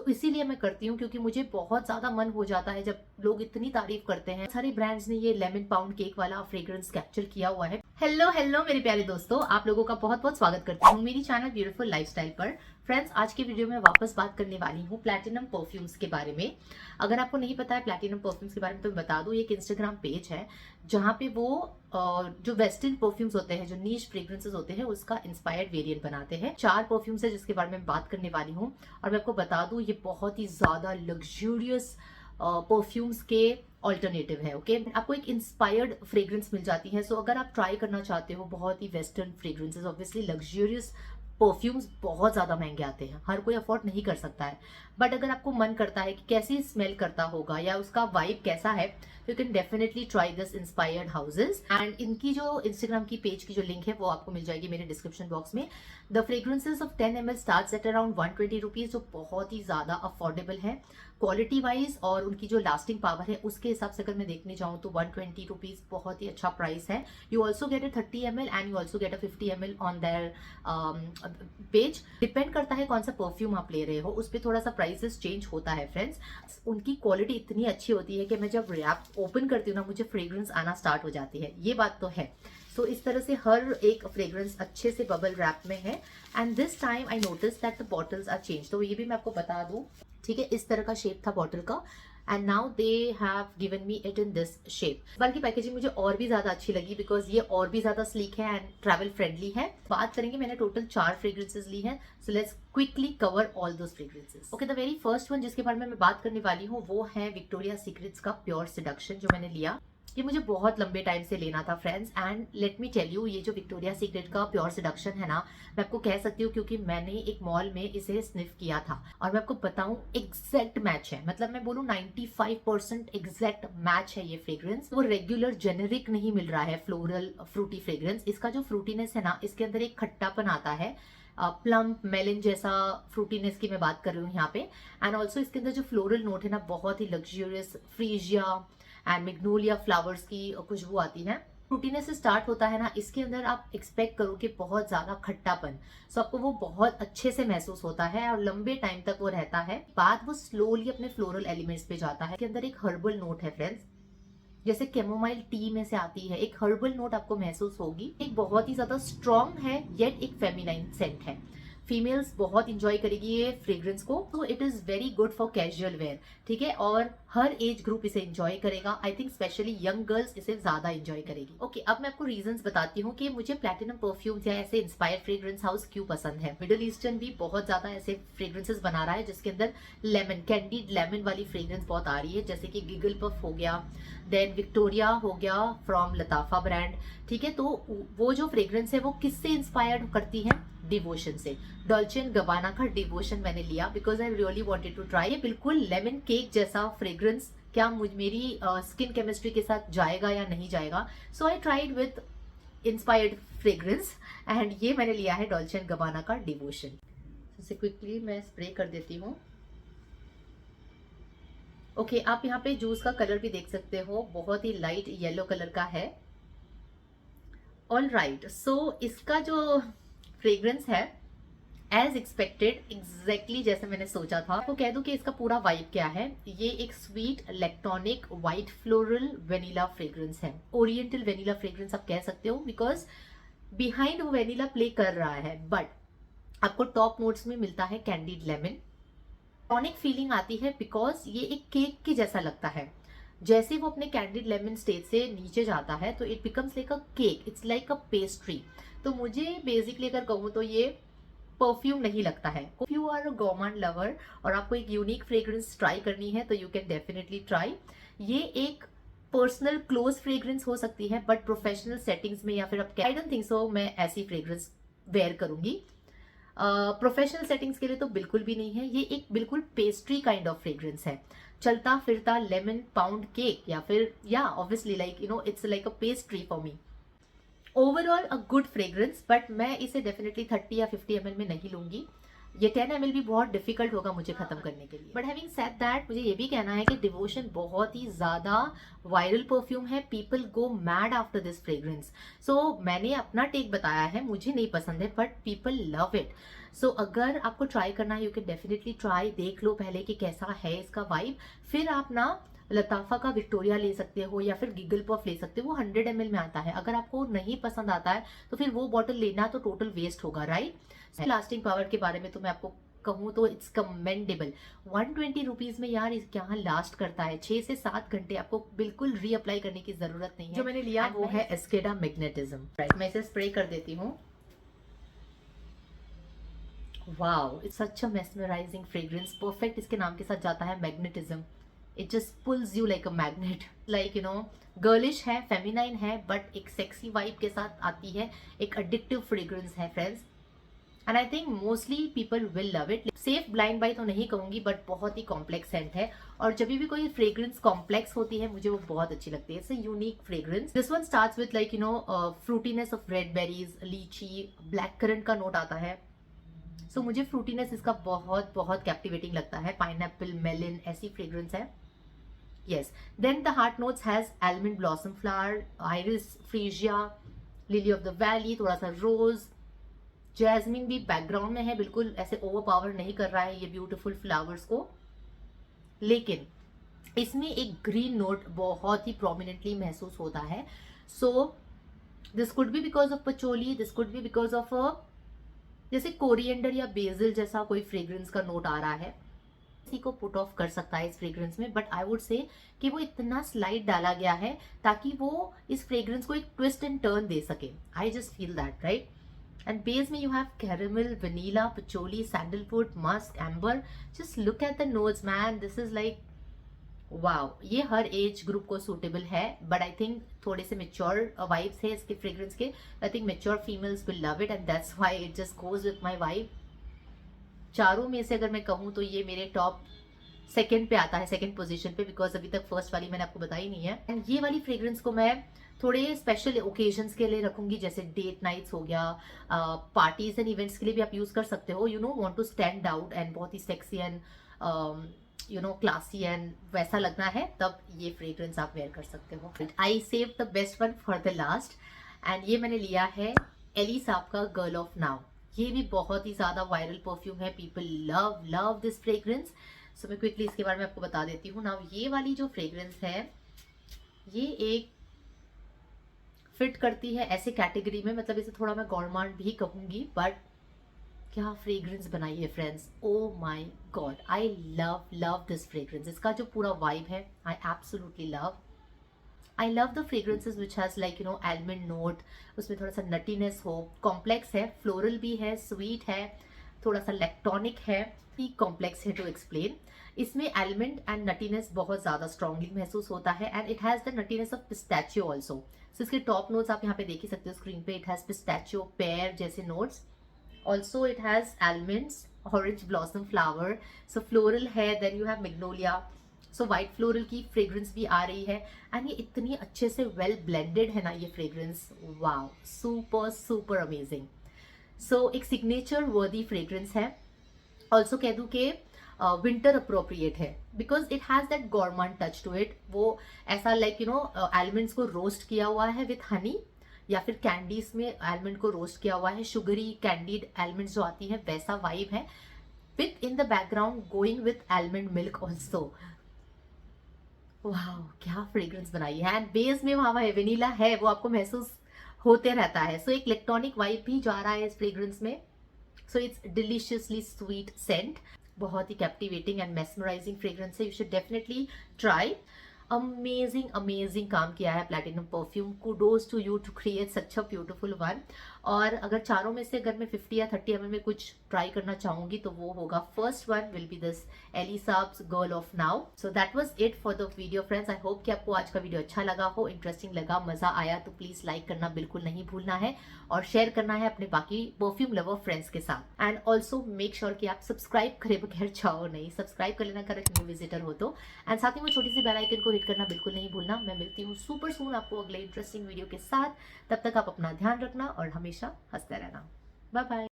तो इसीलिए मैं करती हूँ, क्योंकि मुझे बहुत ज्यादा मन हो जाता है जब लोग इतनी तारीफ करते हैं। सारे ब्रांड्स ने ये लेमन पाउंड केक वाला फ्रेग्रेंस कैप्चर किया हुआ है। हेलो हेलो मेरे प्यारे दोस्तों, आप लोगों का बहुत बहुत स्वागत करती हूँ मेरी चैनल ब्यूटीफुल लाइफस्टाइल पर। फ्रेंड्स, आज की वीडियो में वापस बात करने वाली हूँ प्लैटिनम परफ्यूम्स के बारे में। अगर आपको नहीं पता है प्लैटिनम परफ्यूम्स के बारे में तो मैं बता दूँ, एक इंस्टाग्राम पेज है जहाँ पे वो जो वेस्टर्न परफ्यूम्स होते हैं, जो नीश फ्रेग्रेंसेस होते हैं, उसका इंस्पायर्ड वेरिएंट बनाते हैं। 4 परफ्यूम्स है जिसके बारे में बात करने वाली हूँ। और मैं आपको बता दूँ, ये बहुत ही ज्यादा लग्जूरियस परफ्यूम्स के ऑल्टरनेटिव है। ओके, आपको एक इंस्पायर्ड फ्रेग्रेंस मिल जाती है। सो अगर आप ट्राई करना चाहते हो बहुत ही western fragrances, obviously luxurious perfumes बहुत ज्यादा महंगे आते हैं, हर कोई अफोर्ड नहीं कर सकता है। बट अगर आपको मन करता है कि कैसी स्मेल करता होगा या उसका वाइब कैसा है, तो you can definitely try this inspired houses. And इनकी जो इंस्टाग्राम की पेज की जो लिंक है वो आपको मिल जाएगी मेरे डिस्क्रिप्शन बॉक्स में। The fragrances of 10 ml starts at around 120 rupees, जो बहुत ही ज्यादा अफोर्डेबल है क्वालिटी वाइज। और उनकी जो लास्टिंग पावर है उसके हिसाब से अगर मैं देखने जाऊँ तो 120 रुपीज बहुत ही अच्छा प्राइस है। You also get a 30 ml and you also get a 50 ml on their page. Depend करता है कौन सा परफ्यूम आप ले रहे हो, उस पर थोड़ा सा प्राइसेस चेंज होता है। फ्रेंड्स, उनकी क्वालिटी इतनी अच्छी होती है कि मैं जब रैप ओपन करती हूँ ना, मुझे फ्रेग्रेंस आना स्टार्ट हो जाती है, ये बात तो है। सो इस तरह से हर एक फ्रेग्रेंस अच्छे से बबल रैप में है। And this time I notice that the bottles are change, तो ये भी मैं आपको बता दूं। ठीक है, इस तरह का शेप था बॉटल का and now they have given me it in this shape. बल्कि पैकेजिंग मुझे और भी ज्यादा अच्छी लगी बिकॉज ये और भी ज्यादा स्लीक है एंड ट्रैवल फ्रेंडली है। बात करेंगे, मैंने टोटल 4 फ्रेग्रेंसेस ली है। So let's quickly cover all those fragrances. Okay, the very first one जिसके बारे में मैं बात करने वाली हूँ वो है विक्टोरिया सीक्रेट्स का प्योर सेडक्शन, जो मैंने लिया। ये मुझे बहुत लंबे टाइम से लेना था friends. And let me tell you, ये जो विक्टोरिया सीक्रेट का प्योर सेडक्शन है ना, मैं आपको कह सकती हूँ क्योंकि मैंने एक मॉल में इसे स्निफ किया था और मैं आपको बताऊं एग्जैक्ट मैच है। मतलब मैं बोलूँ 95% एग्जैक्ट मैच है ये फ्रेग्रेंस। वो रेगुलर जेनेरिक नहीं मिल रहा है फ्लोरल फ्रूटी फ्रेग्रेंस। इसका जो फ्रूटीनेस है ना, इसके अंदर एक खट्टापन आता है, प्लम मेलन जैसा फ्रूटीनेस की मैं बात कर रही हूँ यहाँ पे। एंड ऑल्सो इसके अंदर जो फ्लोरल नोट है ना, बहुत ही luxurious freesia and magnolia flowers की खुशबू आती है। फ्रूटीनेस से स्टार्ट होता है ना, इसके अंदर आप एक्सपेक्ट करो कि बहुत ज्यादा खट्टापन, सो आपको वो बहुत अच्छे से महसूस होता है और लंबे टाइम तक वो रहता है। बाद वो स्लोली अपने फ्लोरल एलिमेंट्स पे जाता है। इसके अंदर एक हर्बल नोट है फ्रेंड्स, जैसे कैमोमाइल टी में से आती है, एक हर्बल नोट आपको महसूस होगी। एक बहुत ही ज्यादा स्ट्रॉन्ग है येट एक फेमिनाइन सेंट है। फीमेल्स बहुत इंजॉय करेगी ये फ्रेग्रेंस को, तो it is very good for casual wear. ठीक है, और हर एज ग्रुप इसे एंजॉय करेगा। I think specially young girls इसे ज्यादा एंजॉय करेगी। ओके, अब मैं आपको रीजंस बताती हूँ कि मुझे प्लैटिनम परफ्यूम्स या ऐसे इंस्पायर्ड फ्रेग्रेंस हाउस क्यों पसंद है। मिडिल ईस्टर्न भी बहुत ज्यादा ऐसे फ्रेग्रेंसेस बना रहा है जिसके अंदर लेमन, कैंडीड लेमन वाली फ्रेग्रेंस बहुत आ रही है, जैसे कि गिगल पफ हो गया, देन विक्टोरिया हो गया फ्रॉम लताफा ब्रांड। ठीक है, तो वो जो फ्रेग्रेंस है वो किससे इंस्पायर्ड करती है? डिवोशन से। डॉल्चे एंड गबाना का डिवोशन मैंने लिया because I really wanted to try. ये बिल्कुल लेमन केक जैसा फ्रेग्रेंस क्या मेरी स्किन केमिस्ट्री के साथ जाएगा या नहीं जाएगा। So I tried with inspired fragrance and ये मैंने लिया है डॉल्चे एंड गबाना का डिवोशन। इसे क्विकली मैं स्प्रे कर देती हूँ। ओके, आप यहाँ पे जूस का कलर भी देख सकते हो, बहुत ही लाइट येलो कलर का है। ऑल राइट, सो इसका जो फ्रेग्रेंस है एज एक्सपेक्टेड एग्जैक्टली जैसे मैंने सोचा था। आपको कह दूं कि इसका पूरा वाइब क्या है। ये एक sweet electronic white floral vanilla fragrance है, ओरिएंटल वेनिला फ्रेग्रेंस आप कह सकते हो, बिकॉज बिहाइंड वो वेनिला प्ले कर रहा है। बट आपको टॉप नोट्स में मिलता है कैंडीड लेमन। टॉनिक फीलिंग आती है बिकॉज ये एक केक के जैसा लगता है। जैसे वो अपने कैंडीड लेमन स्टेज से नीचे जाता है तो it becomes like a cake, it's like a pastry. तो मुझे बेसिकली अगर कहूँ तो ये परफ्यूम नहीं लगता है। If you are a gourmand lover और आपको एक यूनिक फ्रेग्रेंस ट्राई करनी है तो यू कैन डेफिनेटली ट्राई। ये एक पर्सनल क्लोज फ्रेग्रेंस हो सकती है, बट प्रोफेशनल सेटिंग्स में या फिर आप, आई डोंट थिंक सो मैं ऐसी फ्रेग्रेंस वेयर करूंगी। प्रोफेशनल सेटिंग्स के लिए तो बिल्कुल भी नहीं है। ये एक बिल्कुल पेस्ट्री काइंड ऑफ फ्रेग्रेंस है, चलता फिरता लेमन पाउंड केक या फिर या obviously like you no it's like a pastry for me. Overall a good fragrance, but मैं इसे डेफिनेटली 30 या 50 ml में नहीं लूंगी। ये 10 ml भी बहुत डिफिकल्ट होगा मुझे खत्म करने के लिए। बट हैविंग सेड दैट, मुझे ये भी कहना है कि डिवोशन बहुत ही ज्यादा वायरल परफ्यूम है। People go mad after this fragrance. So मैंने अपना टेक बताया है, मुझे नहीं पसंद है but people love it. So अगर आपको ट्राई करना है, यू कैन डेफिनेटली ट्राई, देख लो पहले कि कैसा है इसका वाइब, फिर आप ना लताफा का विक्टोरिया ले सकते हो या फिर गिगल पफ ले सकते हो, वो 100 ml में आता है। अगर आपको नहीं पसंद आता है तो फिर वो बॉटल लेना तो टोटल वेस्ट होगा, राइट। लास्टिंग पावर के बारे में तो मैं आपको कहूँ तो इट्स कमेंडेबल। 120 रुपीज में यार यहाँ लास्ट करता है 6 से 7 घंटे, आपको बिल्कुल रीअप्लाई करने की जरूरत नहीं है। जो मैंने लिया वो है एस्केडा मैग्नेटिज्म। मैं इसे स्प्रे कर देती हूँ। Wow, it's such a mesmerising fragrance, perfect इसके नाम के साथ जाता है magnetism. It just pools you like a magnet, like you no, girlish है, फेमिनाइन है, बट एक सेक्सी वाइब के साथ आती है, एक एडिक्टिव फ्रेग्रेंस है friends, and I think mostly people will love it. Safe blind by तो नहीं कहूंगी, बट बहुत ही कॉम्प्लेक्स सेंट है, और जब भी कोई फ्रेग्रेंस कॉम्प्लेक्स होती है मुझे वो बहुत अच्छी लगती है। It's a unique fragrance. This one starts with like you no fruitiness of red berries, लीची, ब्लैक करंट का नोट आता है। सो मुझे फ्रूटीनेस इसका बहुत बहुत कैप्टिवेटिंग लगता है। पाइनएप्पल, मेलिन, ऐसी फ्रेग्रेंस है। Yes, then the heart notes has almond blossom flower, iris freesia, lily of the valley, थोड़ा सा रोज, जैस्मिन भी बैकग्राउंड में है, बिल्कुल ऐसे ओवरपावर नहीं कर रहा है ये ब्यूटीफुल फ्लावर्स को, लेकिन इसमें एक ग्रीन नोट बहुत ही प्रोमिनेंटली महसूस होता है। So this could be because of patchouli, this could be because of जैसे कोरिएंडर या बेसिल जैसा कोई फ्रेग्रेंस का नोट आ रहा है, इसी को पुट ऑफ कर सकता है इस फ्रेग्रेंस में। बट आई वुड से कि वो इतना स्लाइड डाला गया है ताकि वो इस फ्रेग्रेंस को एक ट्विस्ट एंड टर्न दे सके। I just feel that, right. And base में you have caramel, vanilla, patchouli, sandalwood, musk, amber. Just look at the notes man, this is like wow. ये हर एज ग्रुप को suitable है, but I think थोड़े से mature vibes है इसके fragrance के। I think mature females will love it, and that's why it just goes with my vibe. चारों में से अगर मैं कहूँ तो ये मेरे टॉप सेकंड पे आता है, सेकंड पोजीशन पे, बिकॉज अभी तक फर्स्ट वाली मैंने आपको बताई नहीं है। एंड ये वाली फ्रेग्रेंस को मैं थोड़े स्पेशल ओकेजन्स के लिए रखूंगी, जैसे डेट नाइट्स हो गया, पार्टीज एंड इवेंट्स के लिए भी आप यूज कर सकते हो। You know, want to stand out and बहुत ही sexy and you know classy and वैसा लगना है, तब ये फ्रेग्रेंस आप वेयर कर सकते हो। I save the best one for the last, and ये मैंने लिया है एली साहब का गर्ल ऑफ नाउ। ये भी बहुत ही ज्यादा वायरल परफ्यूम है, people love love this fragrance. So मैं क्विकली इसके बारे में आपको बता देती हूँ। नाउ ये वाली जो फ्रेग्रेंस है ये एक फिट करती है ऐसे कैटेगरी में, मतलब इसे थोड़ा मैं गॉर्मांड भी कहूंगी, बट क्या फ्रेग्रेंस बनाई है friends, oh my God, I love love this fragrance. इसका जो पूरा वाइब है I absolutely love. I love the fragrances which has like you no almond note, उसमें थोड़ा सा नटीनेस हो, कॉम्प्लेक्स है, फ्लोरल भी है, स्वीट है, थोड़ा सा इलेक्ट्रॉनिक है, कॉम्प्लेक्स है टू एक्सप्लेन। इसमें आलमंड एंड नटीनेस बहुत ज्यादा स्ट्रांगली महसूस होता है, and it has the nuttiness of pistachio also. So इसके टॉप नोट्स आप यहाँ पे देख ही सकते हो स्क्रीन पे। इट हैज पिस्ताचियो, पेयर जैसे notes, also it has almonds, orange blossom flower, so floral है, then you have magnolia, so white floral की फ्रेग्रेंस भी आ रही है, एंड ये इतनी अच्छे से वेल ब्लेंडेड है ना ये fragrance, wow, super super amazing. So एक सिग्नेचर वर्दी फ्रेग्रेंस है, ऑल्सो कह दूं कि विंटर अप्रोप्रिएट है, because it has that gourmand touch to it. वो ऐसा लाइक यू नो आलमंड्स को रोस्ट किया हुआ है विथ हनी, या फिर कैंडीज में आलमंड को रोस्ट किया हुआ है, शुगरी कैंडीड आलमंड्स जो आती है वैसा वाइब है, with in the background going with almond milk also. वाह, क्या फ्रेग्रेंस बनाई है, एंड बेस में वहां वेनिला है, वो आपको महसूस होते रहता है। सो एक इलेक्ट्रॉनिक वाइब भी जा रहा है इस फ्रेग्रेंस में। So it's deliciously sweet scent, बहुत ही कैप्टिवेटिंग एंड मेस्मराइजिंग फ्रेग्रेंस है, you should definitely try. Amazing amazing काम किया है platinum perfume, kudos to you to create such a beautiful one. और अगर चारों में से अगर मैं 50 या 30 ml में कुछ ट्राई करना चाहूंगी तो वो होगा, first one will be this Elie Saab's Girl of Now. So that was it for the video friends. I hope कि आपको आज का वीडियो अच्छा लगा हो, इंटरेस्टिंग लगा, मजा आया, तो प्लीज लाइक करना बिल्कुल नहीं भूलना है, और शेयर करना है अपने बाकी परफ्यूम लवर फ्रेंड्स के साथ। एंड ऑल्सो मेक श्योर कि आप सब्सक्राइब करे बगैर जाओ नहीं, सब्सक्राइब कर लेना कर न्यू विजिटर हो तो, एंड साथ ही वो छोटी सी बेल आइकन को हिट करना बिल्कुल नहीं भूलना। मैं मिलती हूँ सुपर सून आपको अगले इंटरेस्टिंग वीडियो के साथ, तब तक आप अपना ध्यान रखना और हमेशा हंसते रहना। Bye bye.